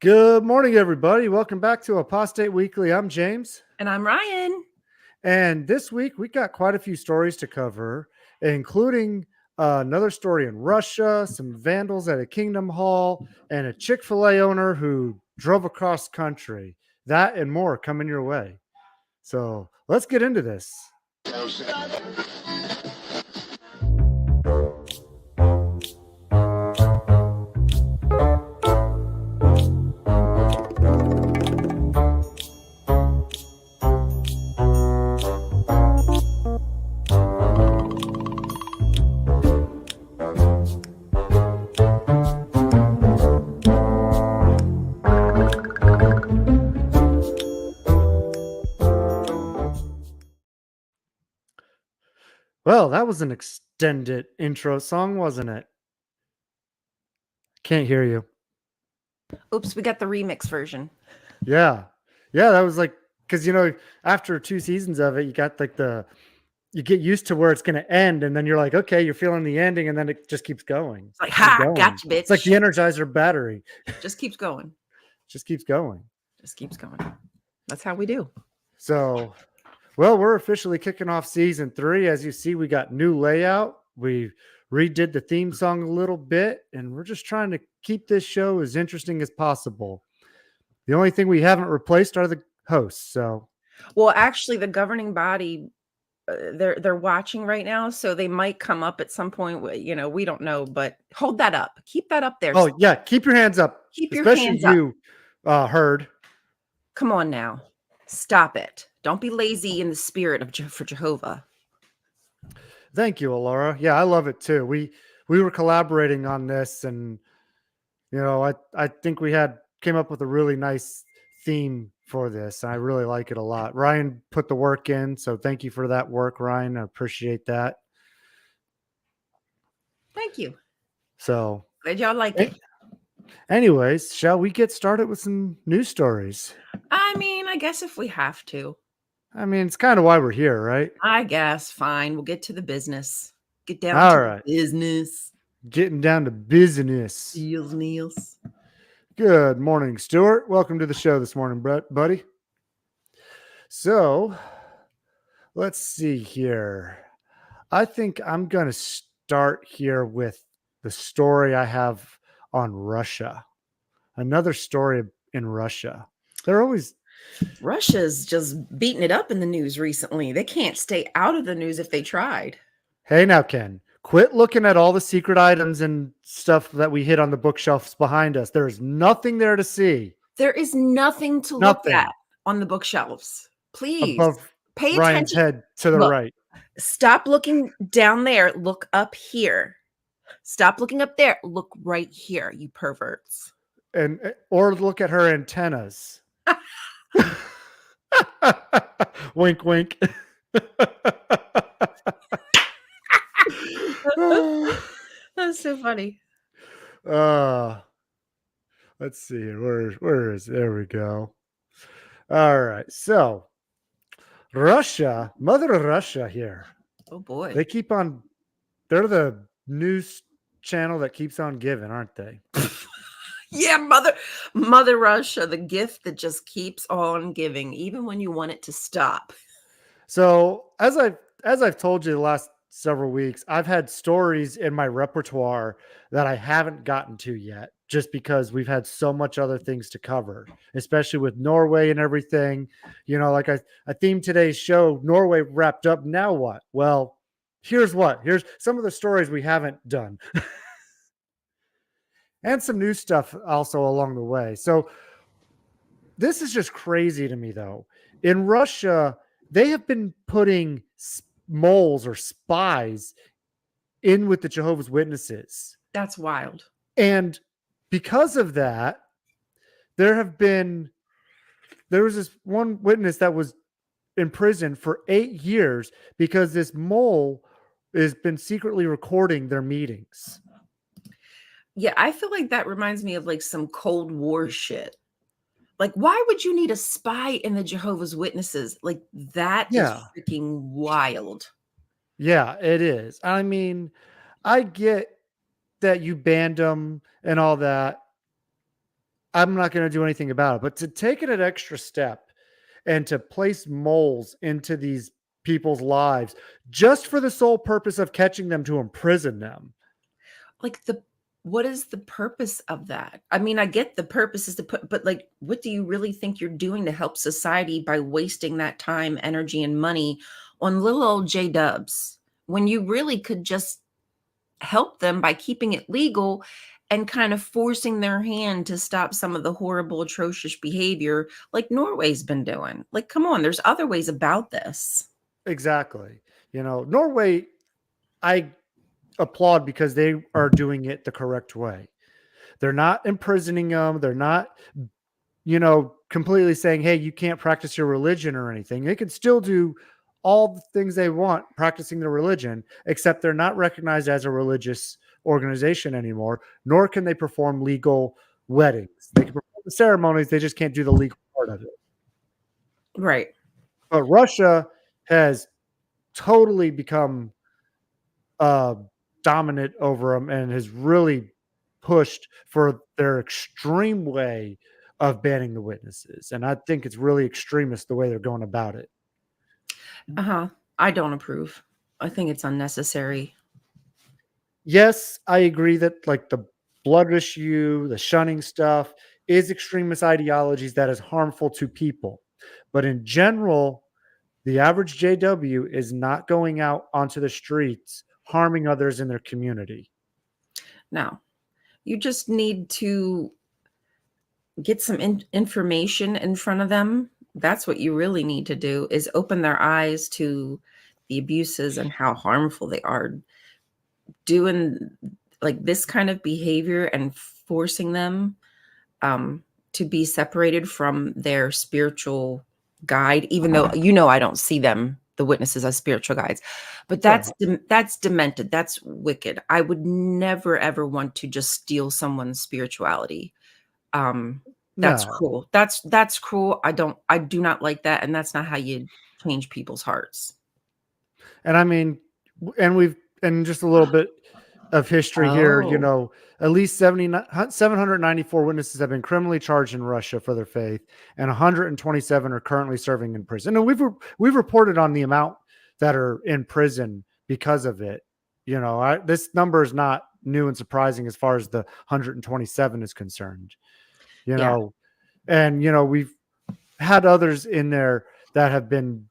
Good morning, everybody. Welcome back to Apostate Weekly. I'm James. And I'm Ryan. And this week, we got quite a few stories to cover, including another story in Russia, some vandals at a Kingdom Hall, and a Chick-fil-A owner who drove across country. That and more coming your way. So let's get into this. Well, that was an extended intro song, wasn't it? Can't hear you. Oops, we got the remix version. Yeah. That was like, because, after 2 seasons of it, you got like you get used to where it's going to end. And then you're like, okay, you're feeling the ending. And then it just keeps going. It's like, ha, gotcha, bitch. It's like the Energizer battery. Just keeps going. Just keeps going. Just keeps going. That's how we do. So, well, we're officially kicking off season 3. As you see, we got new layout. We redid the theme song a little bit, and we're just trying to keep this show as interesting as possible. The only thing we haven't replaced are the hosts. So, well, actually, the governing body, they're watching right now, so they might come up at some point. We don't know, but hold that up. Keep that up there. Oh yeah, keep your hands up. Keep your hands up. You heard. Come on now, stop it. Don't be lazy in the spirit of for Jehovah. Thank you, Alora. Yeah, I love it too. We were collaborating on this, and I think we came up with a really nice theme for this. I really like it a lot. Ryan put the work in, so thank you for that work, Ryan. I appreciate that. Thank you. So glad y'all like it. Anyways, shall we get started with some news stories? I mean, I guess if we have to. I mean, it's kind of why we're here, right? I guess. Fine. We'll get to the business. Get down to business. Getting down to business. Niels. Good morning, Stuart. Welcome to the show this morning, buddy. So, let's see here. I think I'm going to start here with the story I have on Russia. Another story in Russia. Russia's just beating it up in the news recently. They can't stay out of the news if they tried. Hey now, Ken, quit looking at all the secret items and stuff that we hid on the bookshelves behind us. There is nothing there to see. There is nothing to look at on the bookshelves. Please pay Ryan's attention. Head to the right. Stop looking down there. Look up here. Stop looking up there. Look right here, you perverts. Or look at her antennas. Wink, wink. That's so funny. Let's see here. Where is it? There we go. All right. So Russia, Mother Russia here. Oh boy. They're the news channel that keeps on giving, aren't they? Yeah, Mother Russia, the gift that just keeps on giving, even when you want it to stop. So as I've told you the last several weeks, I've had stories in my repertoire that I haven't gotten to yet, just because we've had so much other things to cover, especially with Norway and everything. Like I themed today's show, Norway wrapped up. Now what? Well, here's some of the stories we haven't done. And some new stuff also along the way. So this is just crazy to me, though. In Russia, they have been putting moles or spies in with the Jehovah's Witnesses. That's wild. And because of that, there was this one witness that was in prison for 8 years because this mole has been secretly recording their meetings. Yeah, I feel like that reminds me of like some Cold War shit. Like, why would you need a spy in the Jehovah's Witnesses? Like, that is freaking wild. Yeah, it is. I mean, I get that you banned them and all that. I'm not going to do anything about it. But to take it an extra step and to place moles into these people's lives just for the sole purpose of catching them to imprison them. Like, what is the purpose of that? I mean, I get the purpose is to put, but like, what do you really think you're doing to help society by wasting that time, energy, and money on little old J Dubs when you really could just help them by keeping it legal and kind of forcing their hand to stop some of the horrible, atrocious behavior like Norway's been doing? Like, come on, there's other ways about this. Exactly. Norway, I applaud because they are doing it the correct way. They're not imprisoning them. They're not, completely saying, hey, you can't practice your religion or anything. They can still do all the things they want practicing their religion, except they're not recognized as a religious organization anymore, nor can they perform legal weddings. They can perform the ceremonies, they just can't do the legal part of it. Right. But Russia has totally become uh, dominant over them and has really pushed for their extreme way of banning the witnesses. And I think it's really extremist the way they're going about it. Uh-huh. I don't approve. I think it's unnecessary. Yes, I agree that like the blood issue, the shunning stuff is extremist ideologies that is harmful to people. But in general, the average JW is not going out onto the streets harming others in their community. No, you just need to get some information in front of them. That's what you really need to do, is open their eyes to the abuses and how harmful they are. Doing like this kind of behavior and forcing them to be separated from their spiritual guide, even though I don't see them, the witnesses, as spiritual guides, but Right. that's demented, that's wicked. I would never ever want to just steal someone's spirituality. That's No. cruel. That's cruel. I do not like that, and that's not how you change people's hearts. And I mean, and just a little bit of history here, Oh, at least 794 witnesses have been criminally charged in Russia for their faith, and 127 are currently serving in prison. And we've reported on the amount that are in prison because of it. This number is not new and surprising as far as the 127 is concerned. You yeah. know, and we've had others in there that have been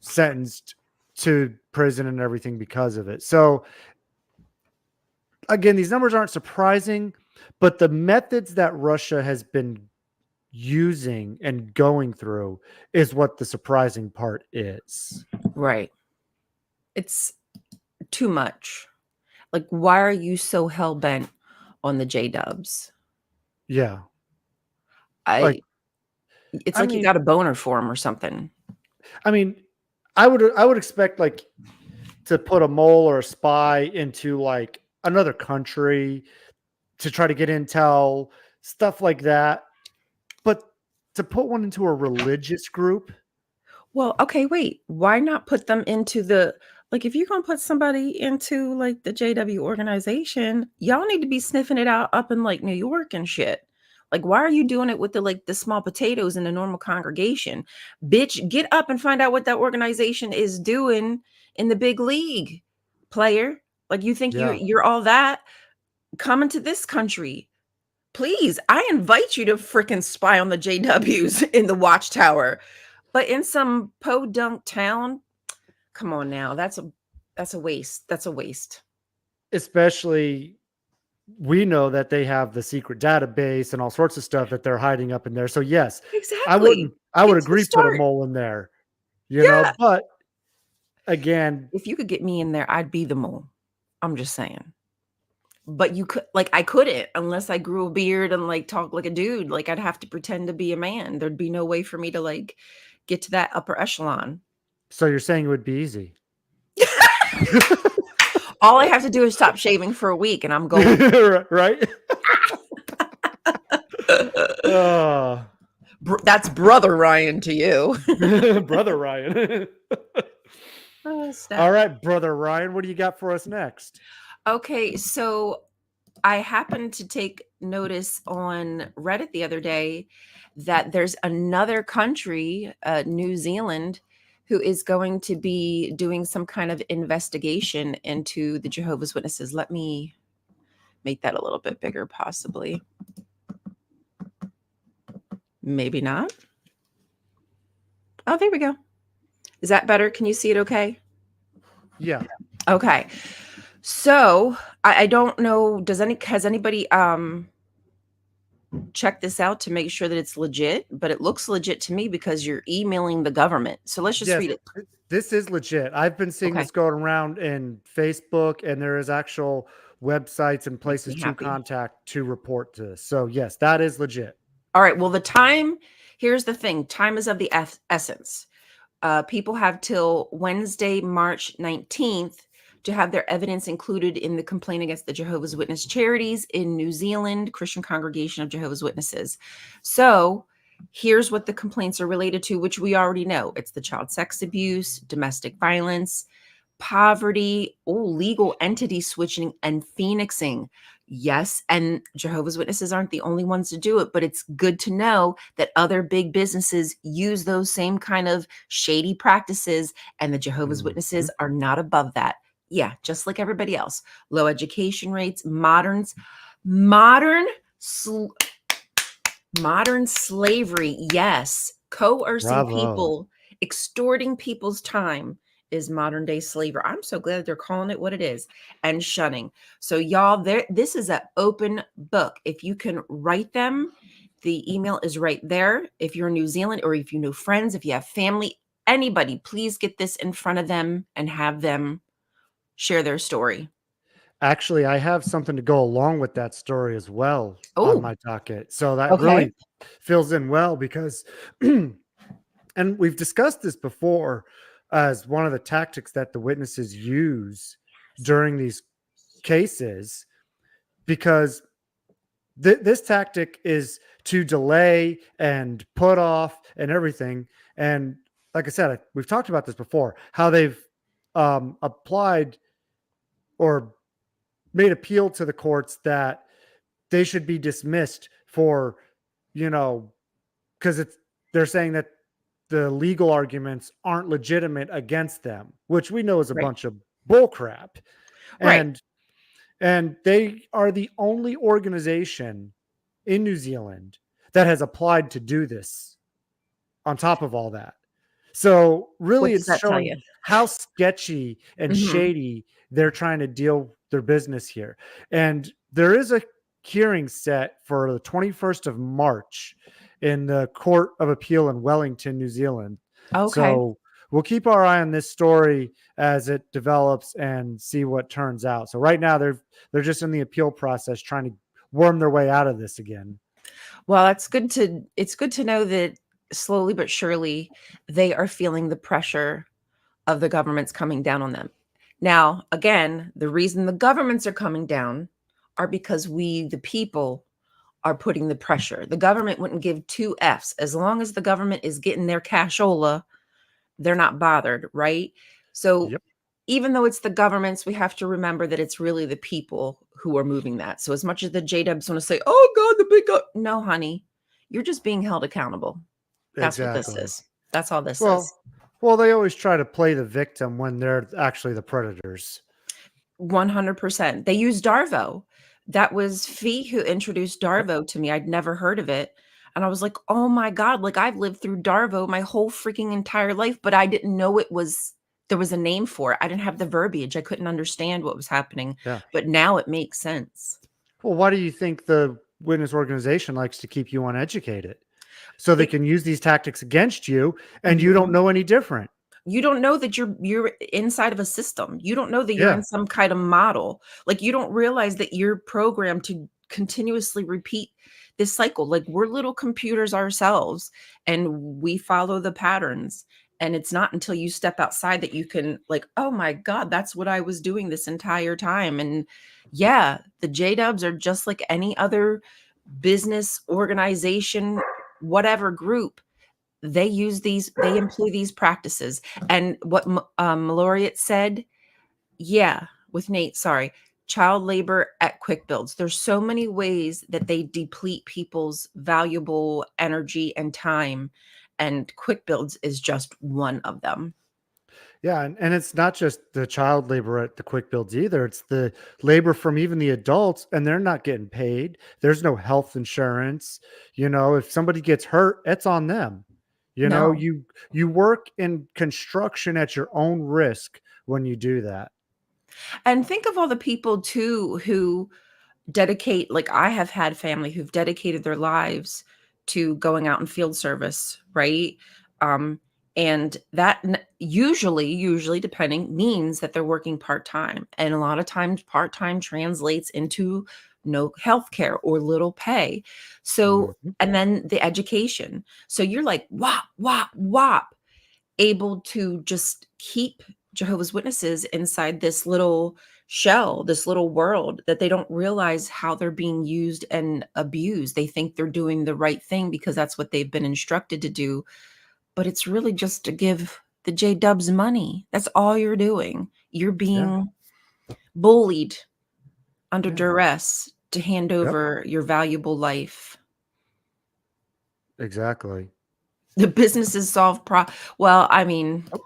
sentenced to prison and everything because of it. So again, these numbers aren't surprising, but the methods that Russia has been using and going through is what the surprising part is. Right. It's too much. Like, why are you so hell bent on the J Dubs? Yeah. Like, I It's I like you mean, got a boner for him or something. I mean, I would expect like to put a mole or a spy into like another country to try to get intel, stuff like that. But to put one into a religious group, Well, okay, wait. Why not put them into like, if you're gonna put somebody into like the JW organization, y'all need to be sniffing it out up in like New York and shit. Like, why are you doing it with the small potatoes in the normal congregation? Bitch, get up and find out what that organization is doing in the big league, player. Like, you think yeah. you're all that? Come into this country. Please, I invite you to freaking spy on the JWs in the watchtower. But in some podunk town, come on now. That's a waste. That's a waste. Especially, we know that they have the secret database and all sorts of stuff that they're hiding up in there. So yes, Exactly. I would It's the agree put a start. mole in there, Yeah. but again, If you could get me in there, I'd be the mole. I'm just saying. But you could, like, I couldn't unless I grew a beard and like talk like a dude. Like, I'd have to pretend to be a man. There'd be no way for me to like get to that upper echelon. so you're saying it would be easy. All I have to do is stop shaving for a week and I'm golden. Right? Oh, That's brother Ryan to you. brother Ryan. Oh, All snap. right, brother Ryan, what do you got for us next? Okay, so I happened to take notice on Reddit the other day that there's another country, New Zealand, who is going to be doing some kind of investigation into the Jehovah's Witnesses. Let me make that a little bit bigger, possibly. Maybe not. Oh, there we go. Is that better? Can you see it okay? Yeah. Okay. So I don't know. Has anybody checked this out to make sure that it's legit? But it looks legit to me because you're emailing the government. So let's just Yes, read it. this is legit. I've been seeing Okay. this going around in Facebook, and there is actual websites and Makes places me to happy. contact to report to this. So yes, that is legit. All right. Well, here's the thing, time is of the essence. People have till Wednesday, March 19th to have their evidence included in the complaint against the Jehovah's Witness Charities in New Zealand, Christian Congregation of Jehovah's Witnesses. So here's what the complaints are related to, which we already know. It's the child sex abuse, domestic violence, poverty, legal entity switching, and phoenixing. Yes, and Jehovah's Witnesses aren't the only ones to do it, but it's good to know that other big businesses use those same kind of shady practices, and the Jehovah's Mhm. Witnesses are not above that. Yeah, just like everybody else. Low education rates, modern sl- modern slavery. Yes, coercing Bravo. people, extorting people's time is modern day slavery. I'm so glad they're calling it what it is, and shunning. So y'all, this is an open book. If you can write them, the email is right there. If you're in New Zealand, or if you know friends, if you have family, anybody, please get this in front of them and have them share their story. Actually, I have something to go along with that story as well on Oh, my docket. So that okay. really fills in well because and we've discussed this before as one of the tactics that the witnesses use during these cases because this tactic is to delay and put off and everything. And like I said, we've talked about this before, how they've applied or made appeal to the courts that they should be dismissed for, you know, because they're saying that the legal arguments aren't legitimate against them, which we know is a Right. bunch of bullcrap. Right. And they are the only organization in New Zealand that has applied to do this on top of all that. So What really does it's that tell showing you? how sketchy and Hmm. shady they're trying to deal their business here. And there is a hearing set for the 21st of March in the Court of Appeal in Wellington, New Zealand. Okay. So we'll keep our eye on this story as it develops and see what turns out. So right now they're just in the appeal process trying to worm their way out of this again. Well, it's good to know that slowly but surely they are feeling the pressure of the governments coming down on them. Now, again, the reason the governments are coming down are because we, the people, are putting the pressure. The government wouldn't give two F's. As long as the government is getting their cashola, they're not bothered, right? So Yep. even though it's the governments, we have to remember that it's really the people who are moving that. So as much as the J-Dubs want to say, "Oh God, the big no, honey, you're just being held accountable." That's what this Exactly. is. That's all this is. Well, they always try to play the victim when they're actually the predators. 100%. They use Darvo. That was Fee who introduced Yep. Darvo to me. I'd never heard of it. And I was like, "Oh my God, like I've lived through Darvo my whole freaking entire life, but I didn't know there was a name for it. I didn't have the verbiage. I couldn't understand what was happening, Yeah. but now it makes sense." Well, why do you think the witness organization likes to keep you uneducated? So they Be can use these tactics against you and you don't Mhm. know any different. You don't know that you're inside of a system. You don't know that you're Yeah. in some kind of model. Like, you don't realize that you're programmed to continuously repeat this cycle. Like, we're little computers ourselves, and we follow the patterns, and it's not until you step outside that you can like, "Oh my god, that's what I was doing this entire time." And yeah, the J-Dubs are just like any other business, organization, whatever group. They employ these practices. And what Laureate said, yeah, with Nate, sorry. child labor at quick builds. There's so many ways that they deplete people's valuable energy and time, and quick builds is just one of them. Yeah, and it's not just the child labor at the quick builds either. It's the labor from even the adults, and they're not getting paid. There's no health insurance. If somebody gets hurt, it's on them. No. You work in construction at your own risk when you do that. And think of all the people too who dedicate, like I have had family who've dedicated their lives to going out in field service, right? Um, and that usually depending means that they're working part-time. And a lot of times part-time translates into no health care or little pay. So, Mhm. and then the education. So you're like, whop, whop, whop, able to just keep Jehovah's Witnesses inside this little shell, this little world that they don't realize how they're being used and abused. They think they're doing the right thing because that's what they've been instructed to do, but it's really just to give the J Dubs money. That's all you're doing. You're Yeah. being bullied under Yeah. duress to hand Yep. over your valuable life. Exactly. The businesses solve well, I mean, Oh,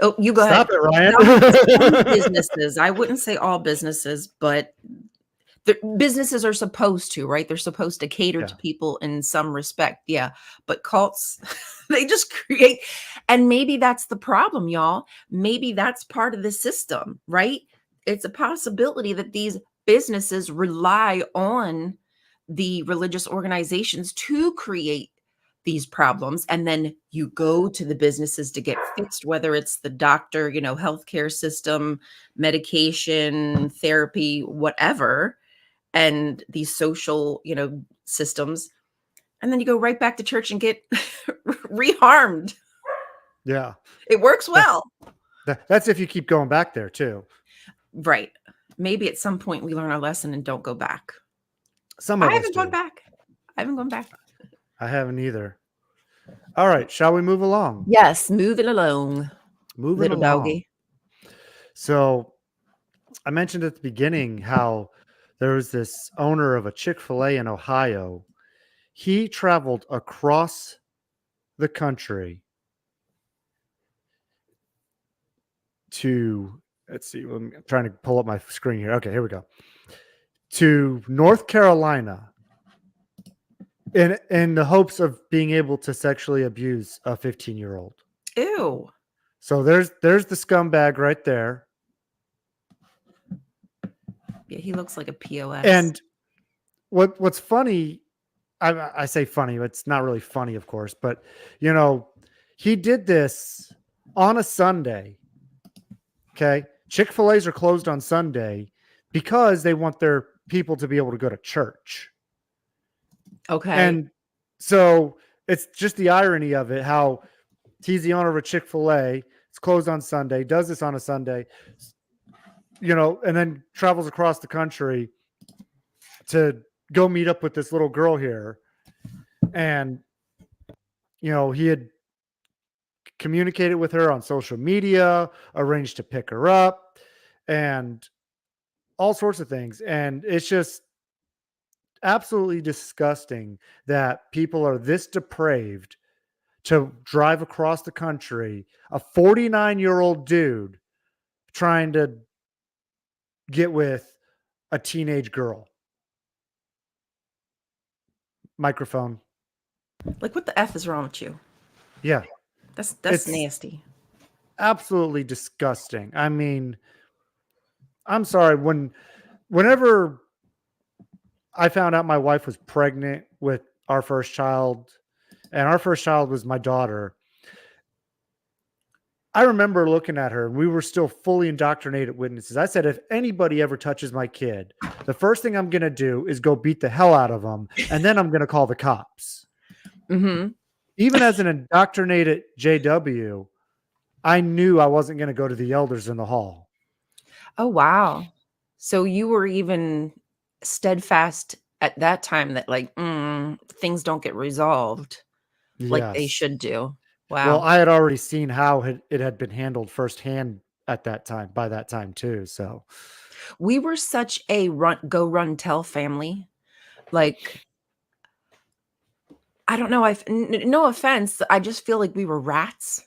oh, you go ahead. stop it, Now, some Ryan. businesses, I wouldn't say all businesses, but the businesses are supposed to, right? They're supposed to cater to Yeah. people in some respect, yeah, but cults, they just create, and maybe that's the problem, y'all. Maybe that's part of the system, right? It's a possibility that these businesses rely on the religious organizations to create these problems, and then you go to the businesses to get fixed, whether it's the doctor, healthcare system, medication, therapy, whatever, and these social, systems, and then you go right back to church and get reharmed. Yeah. It works That well. that's if you keep going back there too. Right. Maybe at some point we learn our lesson and don't go back. Some I of us haven't gone do. back. I haven't gone back. I haven't either. All right, shall we move along? Yes, moving along, Moving little along. doggy. So I mentioned at the beginning how there was this owner of a Chick-fil-A in Ohio. He traveled across the country to, let's see, I'm trying to pull up my screen here. Okay, here we go. To North Carolina in the hopes of being able to sexually abuse a 15-year-old. Ew. So there's the scumbag right there. Yeah, he looks like a POS. And what's funny, I say funny, it's not really funny, of course, but you know, he did this on a Sunday. Okay. Chick-fil-A's are closed on Sunday because they want their people to be able to go to church. Okay. And so it's just the irony of it, how he's the owner of a Chick-fil-A, it's closed on Sunday, does this on a Sunday, and then travels across the country to go meet up with this little girl here. And, he had communicated with her on social media, arranged to pick her up, and all sorts of things. And it's just absolutely disgusting that people are this depraved to drive across the country, a 49-year-old dude trying to get with a teenage girl. Microphone. Like, what the F is wrong with you? Yeah, That's it's nasty. absolutely disgusting. I mean, I'm sorry, whenever I found out my wife was pregnant with our first child, and our first child was my daughter, I remember looking at her and we were still fully indoctrinated witnesses. I said, if anybody ever touches my kid, the first thing I'm going to do is go beat the hell out of them. And then I'm going to call the cops. Mhm. Even as an indoctrinated JW, I knew I wasn't going to go to the elders in the hall. Oh, wow. So you were even steadfast at that time that, like, things don't get resolved like they Yes. should do. Well, Wow. I had already seen how it had been handled firsthand at that time, by that time too. So We were such a run tell family. Like, I don't know, no offense, I just feel like we were rats,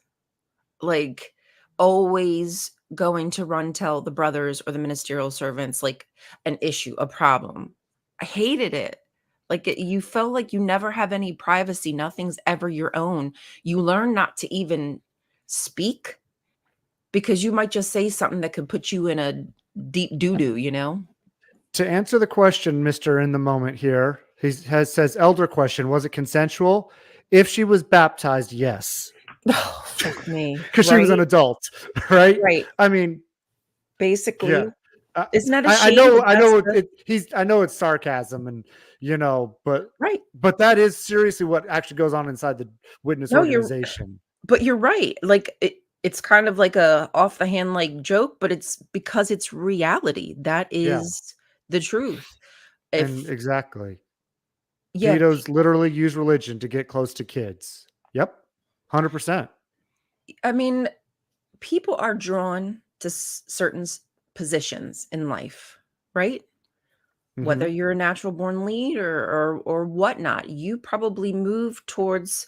like, always going to run tell the brothers or the ministerial servants, like, an issue, a problem. I hated it. Like, you felt like you never have any privacy, nothing's ever your own. You learn not to even speak because you might just say something that could put you in a deep doo-doo, you know? to answer the question, Mister in the moment here, says elder question: was it consensual? If she was baptized, yes, Oh, fuck me. because she was an Right? adult, right? Right. I mean, yeah. Basically. I, Isn't that a I shame know, that that's the I know it's sarcasm, and but right. that is seriously what actually goes on inside the witness No, organization. you're right. Like, it's kind of like a off the hand, like, joke, but it's because it's reality. That Yeah, is the truth. and If exactly. yeah, Pedos literally use religion to get close to kids. Yep, 100%. I mean, people are drawn to certain positions in life, right? Whether Mhm. you're a natural born lead or whatnot, you probably move towards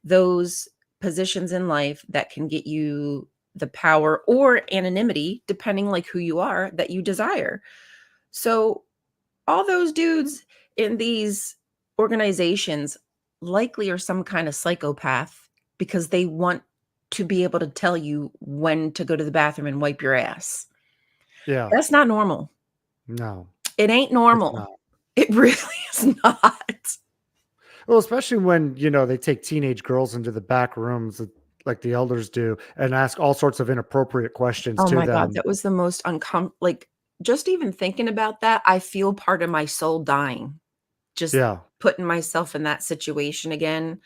those positions in life that can get you the power or anonymity, depending like who you are, that you desire. So all those dudes in these organizations likely are some kind of psychopath because they want to be able to tell you when to go to the bathroom and wipe your ass. Yeah. That's not normal. No, It ain't it's normal. not. It really is not. Well, especially when, they take teenage girls into the back rooms, like the elders do, and ask all sorts of inappropriate questions Oh to my god, them. that was the most like, just even thinking about that, I feel part of my soul dying. Just Yeah. putting myself in that situation again.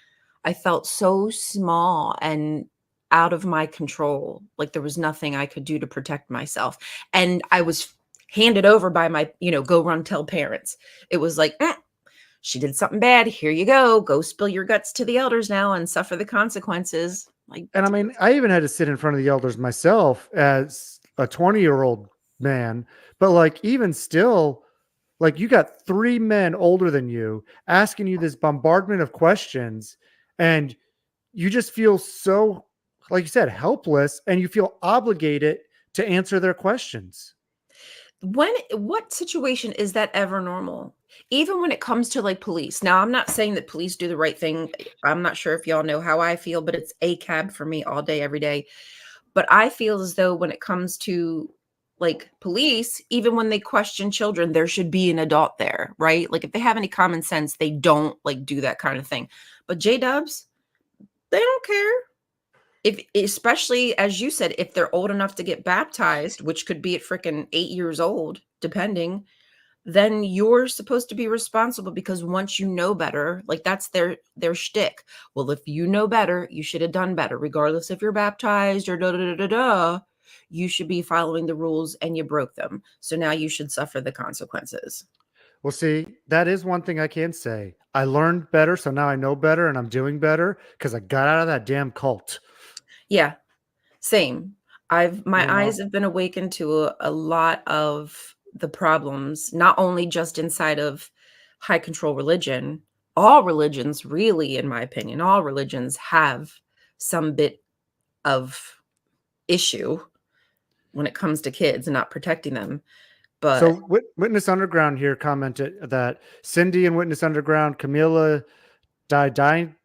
I felt so small and out of my control, like there was nothing I could do to protect myself, and I was handed over by my, go run tell parents. It was like, she did something bad, here you go spill your guts to the elders now and suffer the consequences." Like, And I mean, I even had to sit in front of the elders myself as a 20-year-old man, but like even still, like you got 3 men older than you asking you this bombardment of questions, and you just feel so, like you said, helpless, and you feel obligated to answer their questions. what situation is that ever normal? Even when it comes to, like, police. Now, I'm not saying that police do the right thing. I'm not sure if y'all know how I feel, but it's a cab for me all day, every day. But I feel as though when it comes to, like, police, even when they question children, there should be an adult there, right? Like, if they have any common sense, they don't, like, do that kind of thing. But J-Dubs, they don't care. If especially as you said, if they're old enough to get baptized, which could be at freaking 8 years old, depending, then you're supposed to be responsible because once you know better, like that's their shtick. Well, if you know better, you should have done better, regardless if you're baptized or da da da da da. You should be following the rules and you broke them. So now you should suffer the consequences. Well, see, that is one thing I can say. I learned better, so now I know better and I'm doing better because I got out of that damn cult. Yeah, same. My You eyes know? have been awakened to a lot of the problems, not only just inside of high control religion. All religions, really, in my opinion, all religions have some bit of issue when it comes to kids and not protecting them. But So Witness Underground here commented that Cindy and Witness Underground, Camila Didina,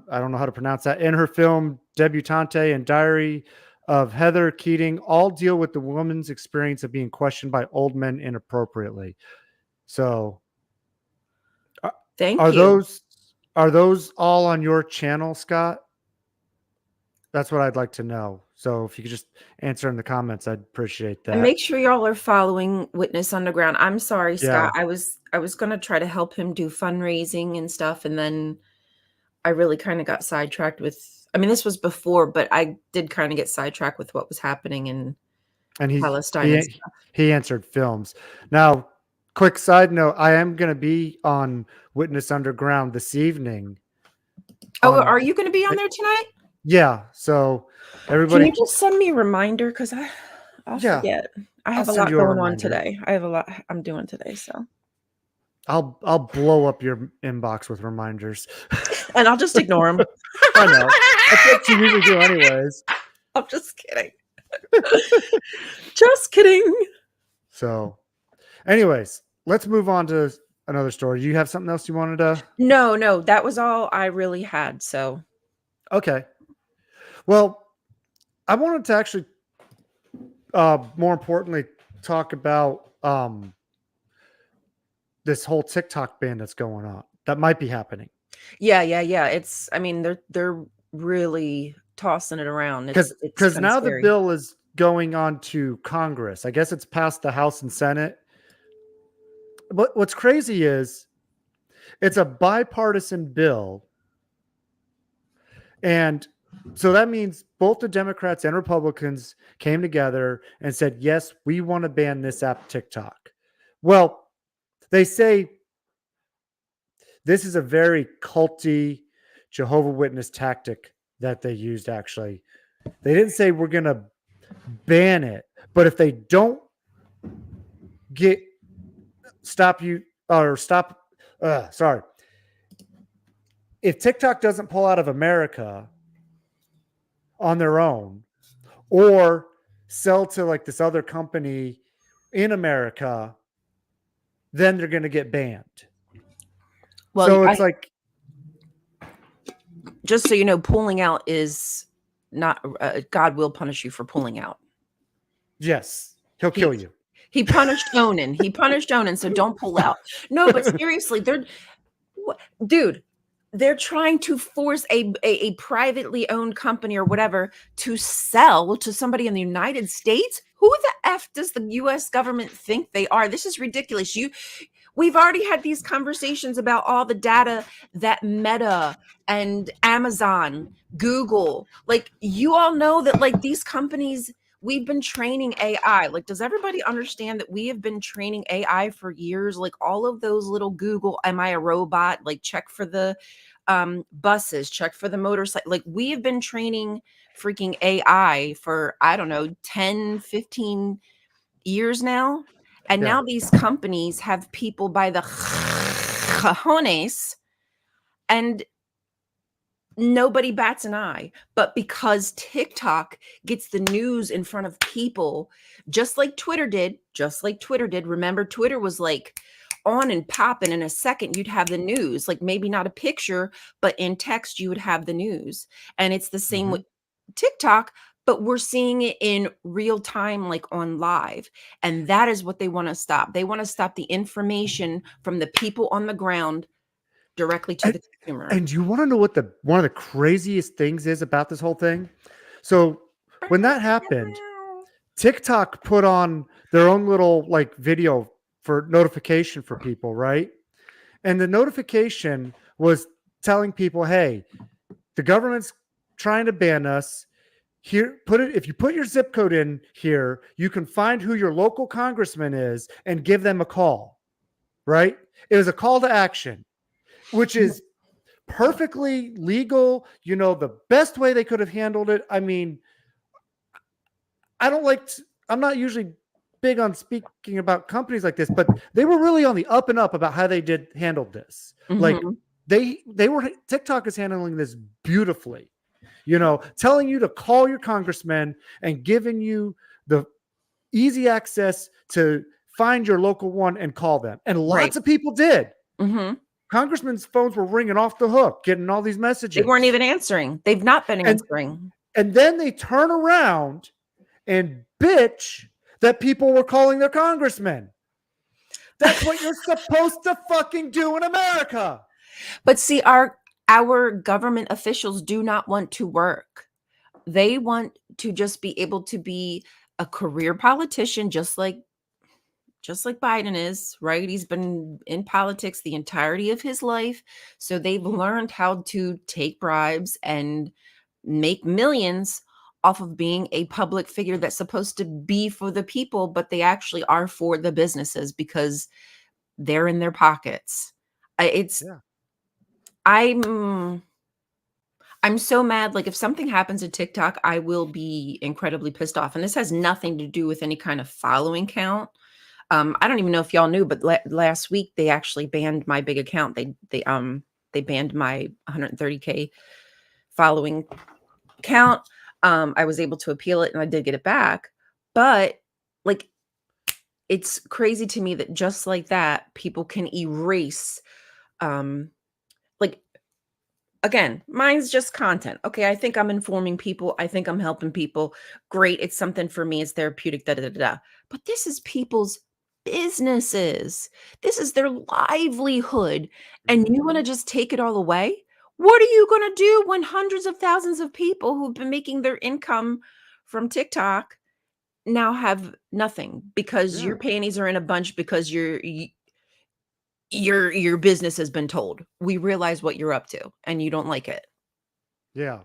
I don't know how to pronounce that, in her film Debutante and Diary of Heather Keating all deal with the woman's experience of being questioned by old men inappropriately. So are thank are you. those all on your channel, Scott? That's what I'd like to know. So if you could just answer in the comments, I'd appreciate And that. make sure y'all are following Witness Underground. I'm sorry, Yeah. Scott. I was gonna try to help him do fundraising and stuff, and then I really kinda got sidetracked with, I mean, this was before, but I did kinda get sidetracked with what was happening in And Palestine and stuff. he answered films. Now, quick side note, I am gonna be on Witness Underground this evening Oh, on are you gonna be on eh, there tonight? Yeah, so Can everybody you just send me a reminder? Because I'll yeah, forget. I I'll have a send lot you a going on reminder. today. I have a lot I'm doing today, so I'll blow up your inbox with reminders. and I'll just ignore them. I know. That's what you usually do anyways. I'm just kidding. Just kidding. So, anyways, let's move on to another story. You have something else you wanted to No, no, that was all I really had, so Okay. Well, I wanted to actually more importantly talk about this whole TikTok ban that's going on. That might be happening. yeah, yeah, yeah, it's I mean, they're really tossing it around. It's Because kinda now the scary. bill is going on to Congress. I guess it's passed the House and Senate. But what's crazy is it's a bipartisan bill. And so that means both the Democrats and Republicans came together and said, yes, we want to ban this app, TikTok. Well, they say this is a very culty Jehovah Witness tactic that they used, actually. They didn't say we're going to ban it, but if they don't get stop you or stop, sorry, if TikTok doesn't pull out of America on their own or sell to like this other company in America, then they're going to get banned. Well, So it's I like, just so you know, pulling out is not God will punish you for pulling out. yes, he'll He kill you. he punished Onan. He punished Onan, so don't pull out. No, but seriously, dude, they're trying to force a privately owned company or whatever to sell to somebody in the United States. Who the F does the US government think they are? This is ridiculous. We've already had these conversations about all the data that Meta and Amazon, Google, like you all know that like these companies, we've been training AI. Like, does everybody understand that we have been training AI for years? Like all of those little Google, am I a robot? Like check for the buses, check for the motorcycle. Like we have been training freaking AI for, I don't know, 10, 15 years now. And Yeah. now these companies have people by the cojones and nobody bats an eye. But because TikTok gets the news in front of people, just like Twitter did. Remember, Twitter was like on and popping in a second. You'd have the news, like maybe not a picture, but in text, you would have the news. And it's the same Mm-hmm. with TikTok, but we're seeing it in real time, like on live. And that is what they want to stop. They want to stop the information from the people on the ground directly to And, the consumer. and you want to know what the one of the craziest things is about this whole thing? So when that happened, TikTok put on their own little like video for notification for people, right? And the notification was telling people, hey, the government's trying to ban us. Here, put it if you put your zip code in here, you can find who your local congressman is and give them a call, right? It was a call to action, which is perfectly legal. You know, the best way they could have handled it. I mean, I don't like, I'm not usually big on speaking about companies like this, but they were really on the up and up about how they did handled this. Like Mhm. they were, TikTok is handling this beautifully, you know, telling you to call your congressman and giving you the easy access to find your local one and call them. And Right. lots of people did. Mhm. Congressmen's phones were ringing off the hook, getting all these They weren't messages. even answering. They've not been And answering. and then they turn around and bitch that people were calling their congressmen. That's what you're supposed to fucking do in America. But see, our government officials do not want to work. They want to just be able to be a career politician just like Biden is, right? He's been in politics the entirety of his life. So they've learned how to take bribes and make millions off of being a public figure that's supposed to be for the people, but they actually are for the businesses because they're in their pockets. I- It's Yeah. I'm I'm so mad, like, if something happens to TikTok, I will be incredibly pissed off, and this has nothing to do with any kind of following count. I don't even know if y'all knew, but last week, they actually banned my big account. They banned my 130K following count. I was able to appeal it, and I did get it back, but, like, it's crazy to me that just like that, people can erase, um, like, again, mine's just content. Okay, I think I'm informing people. I think I'm helping people. Great. It's something for me. It's therapeutic. Da da da da. But this is people's businesses. This is their livelihood. And you want Mhm. to just take it all away? What are you going to do when hundreds of thousands of people who've been making their income from TikTok now have nothing because Yeah. your panties are in a bunch because your business has been told. We realize what you're up to and you don't like it. Yeah.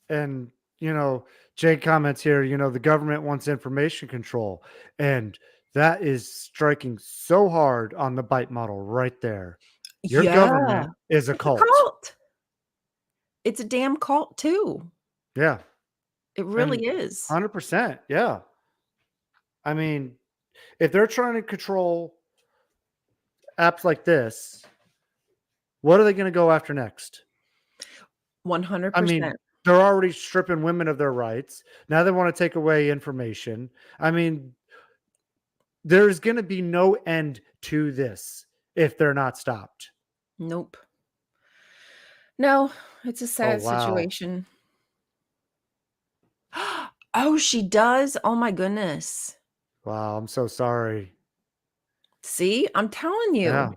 And, you know, Jake comments here, the government wants information control. And that is striking so hard on the bite model right there. Your Yeah, government is a it's a cult. cult. It's a damn cult too. Yeah. It And really is. 100%. Yeah. I mean, if they're trying to control apps like this, what are they going to go after next? I mean, 100%. they're already stripping women of their rights. Now they want to take away information. I mean, there's going to be no end to this if they're not stopped. Nope. No, it's a Oh, sad wow. situation. Oh, she does? Oh my goodness. Wow. I'm so sorry. See? I'm telling Yeah. you.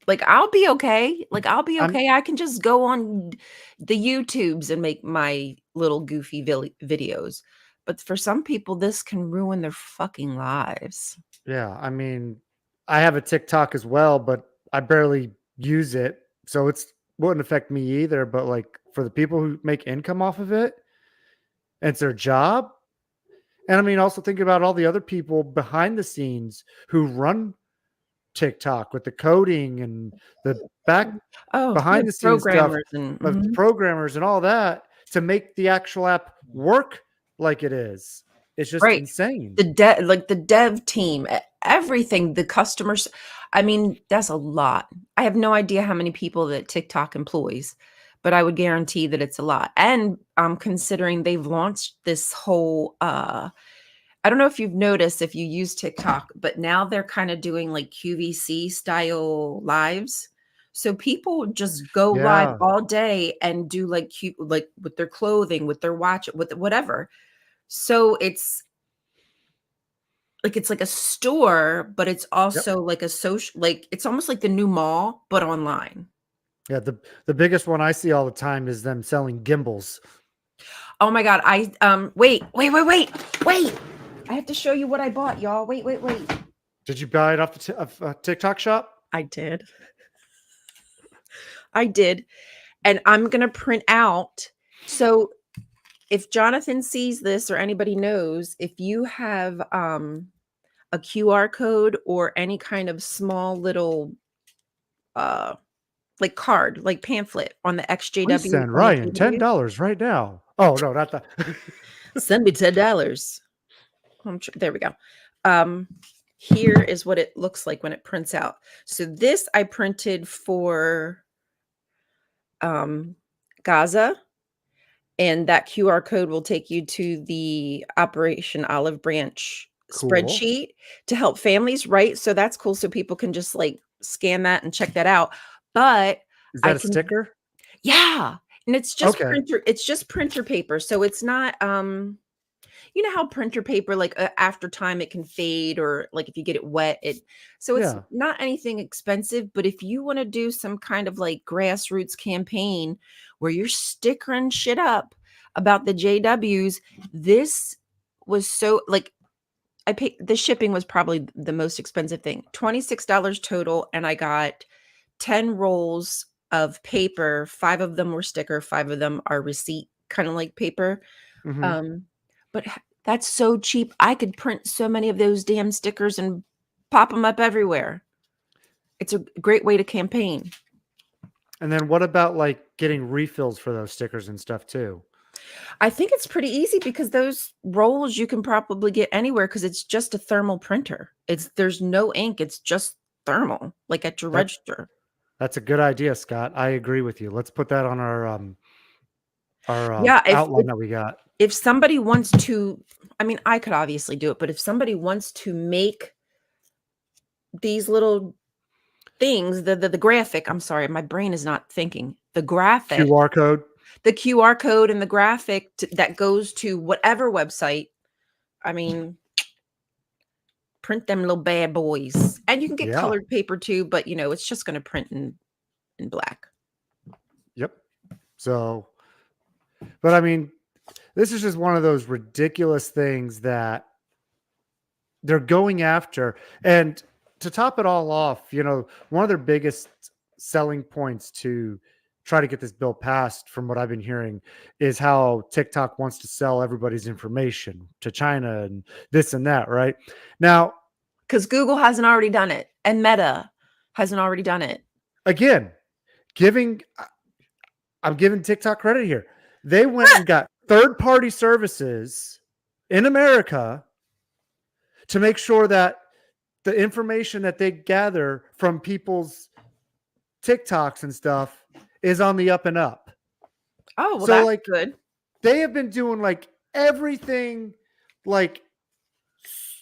Like, I'll be okay. Like, I'll be I'm, okay. I can just go on the YouTubes and make my little goofy videos. But for some people, this can ruin their fucking lives. yeah. I mean, I have a TikTok as well, but I barely use it. So wouldn't affect me either. But like for the people who make income off of it, and it's their job. And I mean, also think about all the other people behind the scenes who run TikTok with the coding and the back Oh, yeah, behind the scenes stuff programmers and of the mhm. programmers and all that to make the actual app work like it is. It's just Right. insane. The dev team, everything, the customers. I mean, that's a lot. I have no idea how many people that TikTok employs, but I would guarantee that it's a lot. And considering they've launched this whole I don't know if you've noticed if you use TikTok, but now they're kind of doing like QVC style lives. So people just go live Yeah. all day and do like cute, like with their clothing, with their watch, with whatever. So it's like a store, but it's Yep. also like a social, like it's almost like the new mall, but online. Yeah. The biggest one I see all the time is them selling gimbals. Oh my God. Wait. I have to show you what I bought, y'all. Wait. Did you buy it off of TikTok shop? I did. I did. And I'm gonna print out. So if Jonathan sees this or anybody knows, if you have a QR code or any kind of small little uh like card, like pamphlet on the Please XJW send on the Ryan JW, $10 right now. Oh no, not that. send me $10. There we go. Um, here is what it looks like when it prints out. So this I printed for um, Gaza, and that QR code will take you to the Operation Olive Branch Cool. spreadsheet to help families, right? So that's cool. So people can just like scan that and check that out. But Is I that a can, sticker? yeah, and Okay. it's just printer paper. So it's not you know how printer paper, like, after time, it can fade or, like, if you get it wet, so it's Yeah. not anything expensive, but if you wanna do some kind of, like, grassroots campaign where you're stickering shit up about the JWs, this was so like, I paid the shipping was probably the most expensive thing, $26 total, and I got 10 rolls of paper, 5 of them were sticker, 5 of them are receipt, kinda like paper. Hmm. Um, but that's so cheap. I could print so many of those damn stickers and pop them up everywhere. It's a great way to campaign. And then what about like getting refills for those stickers and stuff too? I think it's pretty easy because those rolls you can probably get anywhere because it's just a thermal printer. There's no ink, it's just thermal, like at your That register. that's a good idea, Scott. I agree with you. Let's put that on our Yeah, outline that we got. if somebody wants to, I mean, I could obviously do it, but if somebody wants to make these little things, the graphic, I'm sorry, my brain is not thinking. The graphic, QR code. the QR code and the graphic that goes to whatever website, I mean, print them little bad boys. And you can get Yeah. colored paper too, but it's just going to print in black. Yep. So, but I mean, this is just one of those ridiculous things that they're going after. And to top it all off, one of their biggest selling points to try to get this bill passed, from what I've been hearing, is how TikTok wants to sell everybody's information to China and this and that, right? Now, Because Google hasn't already done it and Meta hasn't already done it. again, giving I'm giving TikTok credit here. They went and got third-party services in America to make sure that the information that they gather from people's TikToks and stuff is on the up and up. Oh, well, So that's like good. they have been doing like everything like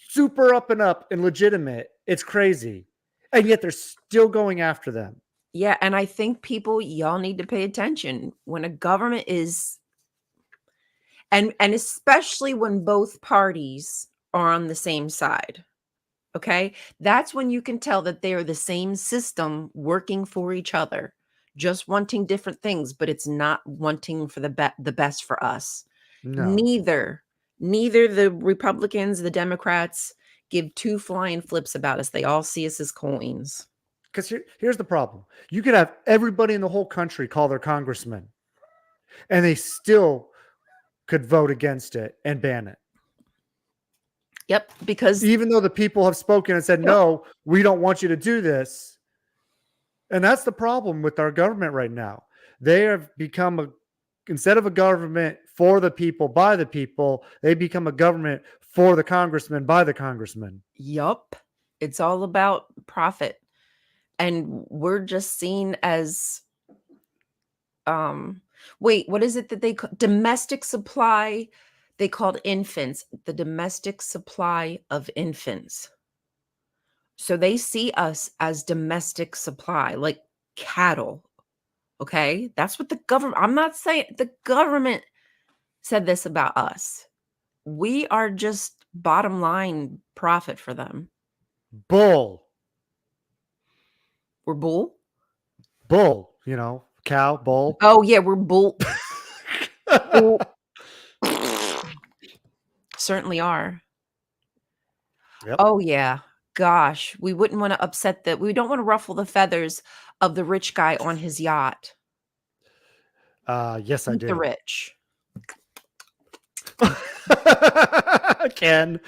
super up and up and legitimate. It's crazy. And yet they're still going after them. Yeah, and I think people, y'all need to pay attention when a government is, and especially when both parties are on the same side. Okay? That's when you can tell that they are the same system working for each other, just wanting different things, but it's not wanting for the best for us. No. Neither the Republicans, the Democrats give two flying flips about us. They all see us as coins. Because here's the problem. You could have everybody in the whole country call their congressman, and they still could vote against it and ban it. Yep, because Even though the people have spoken and said, yep, no, we don't want you to do this. And that's the problem with our government right now. They have become instead of a government for the people, by the people, they become a government for the congressman, by the congressman. yup. It's all about profit. And we're just seen as wait, what is it that they call domestic supply? They called infants, the domestic supply of infants. So they see us as domestic supply, like cattle. Okay? That's what the government, I'm not saying the government said this about us. We are just bottom line profit for them. Bull. We're bull. Bull, cow, bull. Oh yeah, we're bull. Bull. Certainly are. Yep. Oh yeah. Gosh, we wouldn't want to upset that. We don't want to ruffle the feathers of the rich guy on his yacht. Yes, I Eat the do. rich. Ken.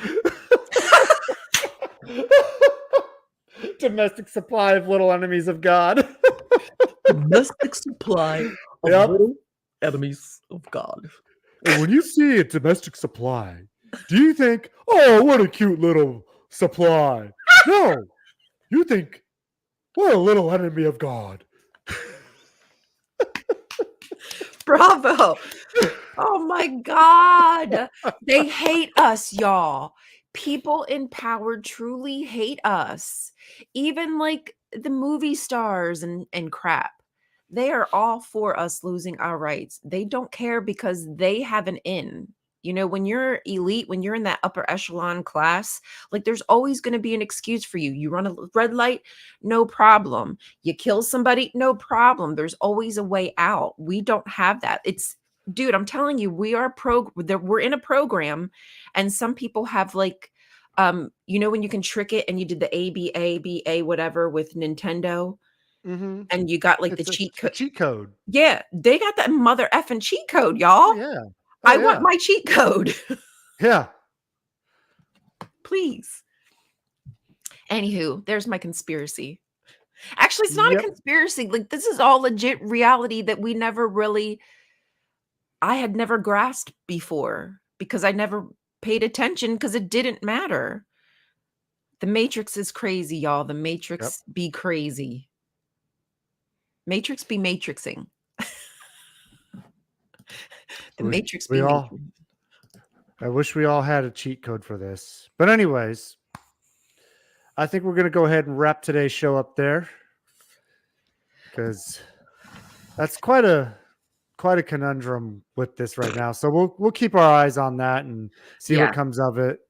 Domestic supply of little enemies of God. Domestic supply of Yep. little enemies of God. And when you see a domestic supply, do you think, oh, what a cute little supply? No. You think, what a little enemy of God. Bravo. Oh my God. They hate us, y'all. People in power truly hate us. Even like the movie stars and crap. They are all for us losing our rights. They don't care because they have an in. When you're elite, when you're in that upper echelon class, like there's always going to be an excuse for you. You run a red light, no problem. You kill somebody, no problem. There's always a way out. We don't have that. Dude, I'm telling you, we're in a program, and some people have like, when you can trick it and you did the ABA whatever with Nintendo, Mm-hmm. and you got like the It's cheat a code. cheat code. Yeah, they got that mother effing cheat code, Oh, y'all. yeah. Oh, I want yeah. my cheat code, Yeah. please. Anywho, there's my conspiracy. Actually, it's not a Yep. conspiracy. Like, this is all legit reality that we never really I had never grasped before because I never paid attention because it didn't matter. The Matrix is crazy, y'all. The Yep. Matrix be crazy. Matrix be matrixing. The We Matrix we be all matrixing. I wish we all had a cheat code for this. But anyways, I think we're gonna go ahead and wrap today's show up there because that's quite a conundrum with this right now. So we'll keep our eyes on that and see what Yeah. comes of it.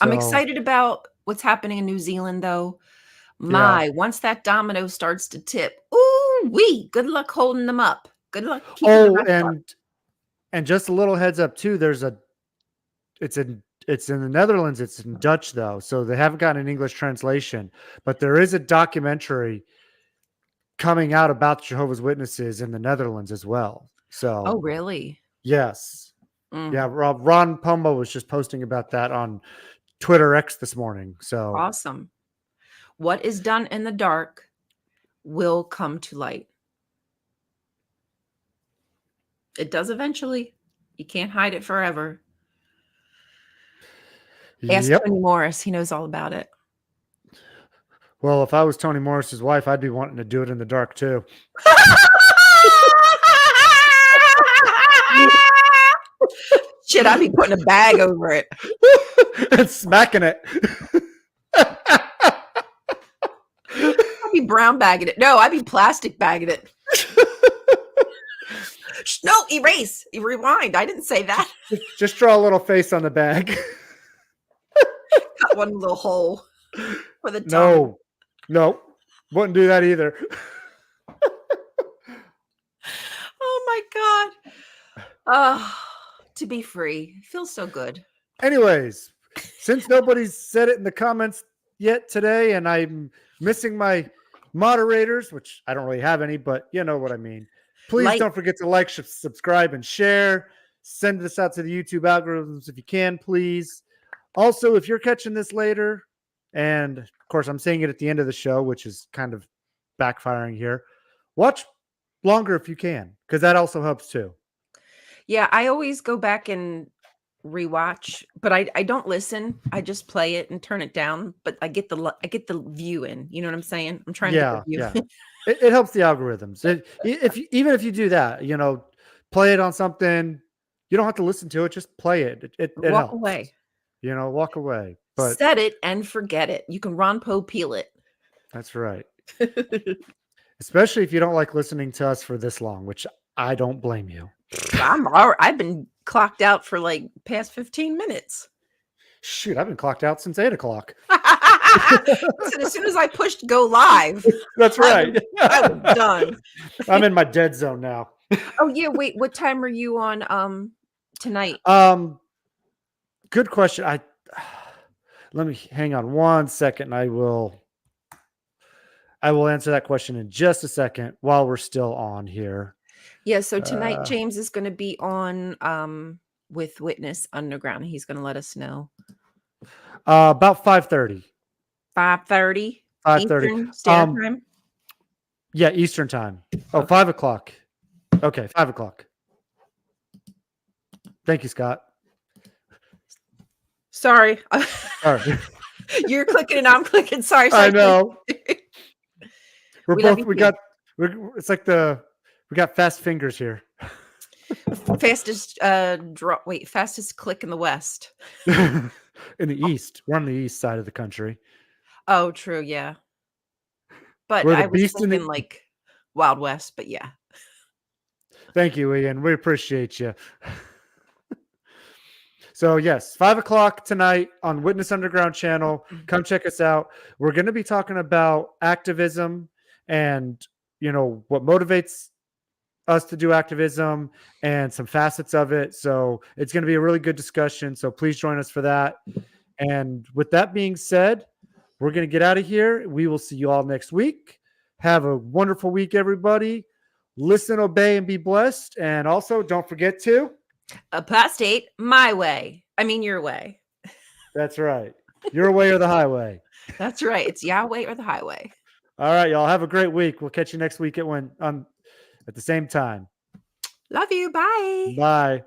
I'm So excited about what's happening in New Zealand, though. yeah. My, once that domino starts to tip, ooh wee, good luck holding them up. Good luck keeping the Oh, rest up. and just a little heads up too. It's in the Netherlands. It's in Dutch though, so they haven't gotten an English translation. But there is a documentary coming out about Jehovah's Witnesses in the Netherlands as well. Oh, So really? yes, Mm, yeah. Ron Pomo was just posting about that on Twitter X this morning. So awesome. What is done in the dark will come to light. It does eventually. You can't hide it forever. Ask yep. Tony Morris. He knows all about it. Well, if I was Tony Morris's wife, I'd be wanting to do it in the dark too. Shit, I'd be putting a bag over it. And smacking it. I'd be brown bagging it. No, I'd be plastic bagging it. No, erase. Rewind. I didn't say that. Just draw a little face on the bag. Got one little hole for the tongue. No, wouldn't do that either. Oh my God. Oh, to be free. Feels so good. Anyways, since nobody's said it in the comments yet today, and I'm missing my moderators, which I don't really have any, but you know what I mean. Please don't forget to like, subscribe, and share. Send this out to the YouTube algorithms if you can, please. Also, if you're catching this later, and of course, I'm saying it at the end of the show, which is kind of backfiring here, watch longer if you can, because that also helps too. Yeah, I always go back and rewatch, but I don't listen. I just play it and turn it down, but I get the view in. You know what I'm saying? I'm trying to get the view. Yeah. It helps the algorithms. Even if you do that, play it on something, you don't have to listen to it. Just play it. It Walk helps. away. Walk away. But Set it and forget it. You can Ron Poe peel it. that's right. Especially if you don't like listening to us for this long, which I don't blame you. I've been clocked out for like past 15 minutes. Shoot, I've been clocked out since 8:00. Listen, as soon as I pushed go live, that's right. I was done. I'm in my dead zone now. Oh yeah, wait, what time are you on tonight? Good question. Let me hang on one second. I will answer that question in just a second while we're still on here. Yeah, so tonight James is going to be on with Witness Underground. He's going to let us know. About 5:30. 5:30 5:30. Eastern Standard Time. Yeah, Eastern Time. Oh, Okay. 5:00. Okay, 5:00. Thank you, Scott. Sorry. Sorry. You're clicking and I'm clicking. Sorry. I know. We got it's like we got fast fingers here. fastest fastest click in the West. In the East. We're on the east side of the country. Oh, true, yeah. But We're the I was beast in thinking like Wild West, but yeah. Thank you, Ian. We appreciate you. So yes, 5:00 tonight on Witness Underground channel. Come check us out. We're going to be talking about activism and what motivates us to do activism and some facets of it. So it's going to be a really good discussion. So please join us for that. And with that being said, we're going to get out of here. We will see you all next week. Have a wonderful week, everybody. Listen, obey, and be blessed. And also, don't forget to Apostate my way. I mean, your way. That's right. Your way or the highway. That's right. It's Yahweh or the highway. All right, y'all. Have a great week. We'll catch you next week at the same time. Love you. Bye. Bye.